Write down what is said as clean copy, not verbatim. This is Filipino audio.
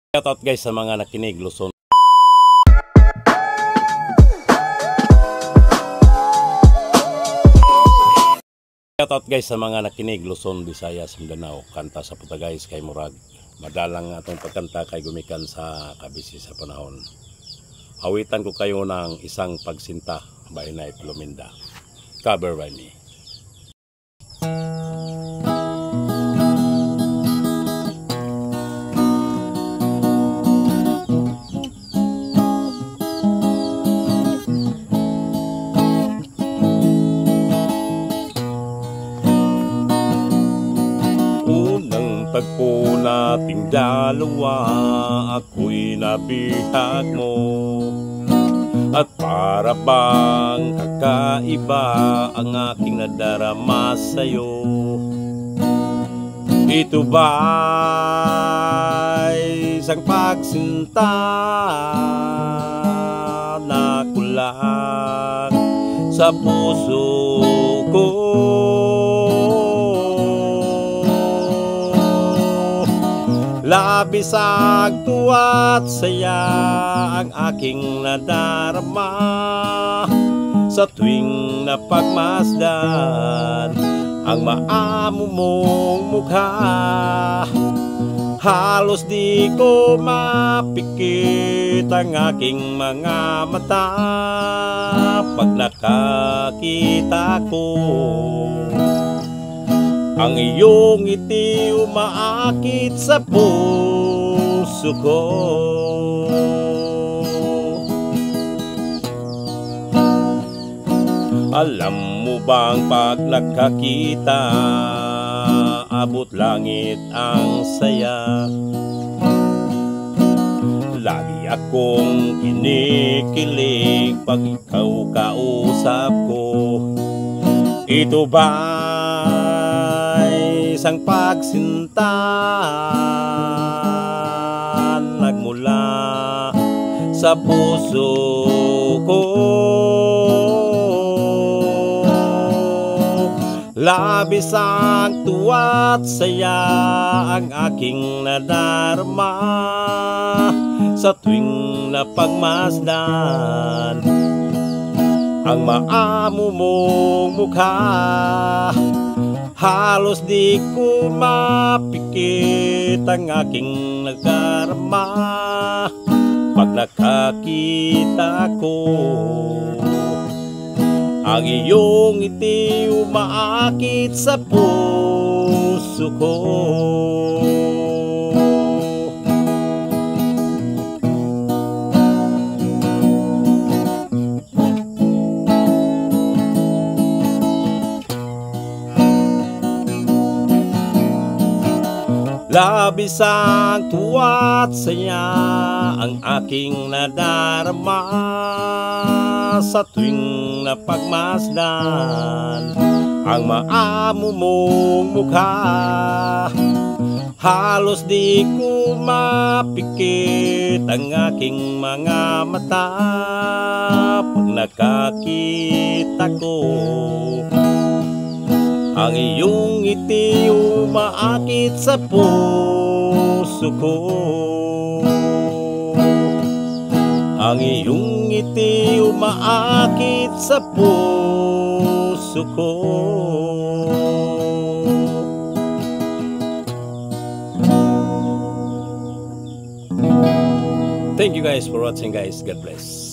Shoutout guys sa mga nakinig Luzon. Shoutout guys sa mga nakinig Luzon, Visayas, Mindanao. Kanta sa puta guys kay murag madalang atong pagkanta kay gumikan sa kabisi sa panahon. Awitan ko kayo ng Isang Pagsinta by Night Luminda. Cover by me. Tagpo nating dalawa, ako'y nabihag mo. At para bang kakaiba ang aking nadarama sa'yo. Ito ba'y isang pagsinta na kulang sa puso ko? Labis ang tuwa't saya ang aking nadarama sa tuwing napagmasdan ang maamo mong mukha. Halos di ko mapikit ang aking mga mata pag nakakita ko ang iyong ngiti umaakit sa puso ko. Alam mo bang pag nakakita, abot langit ang saya. Lagi akong kinikilig pag ikaw kausap ko. Ito ba isang pagsinta nagmula sa puso ko? Labis ang tuwa't saya ang aking nadarama sa tuwing napagmasdan ang maamo mong mukha. Halos di ko mapikit ang aking nadarama pag nakakita ko ang iyong ngiti umaakit sa puso ko. Labis ang tuwa't saya ang aking nadarama sa tuwing napagmasdan ang maamo mong mukha. Halos di ko mapikit ang aking mga mata pag nakakita ko ang iyong ngiti umaakit sa puso ko. Ang iyong ngiti umaakit sa puso ko. Thank you guys for watching guys. God bless.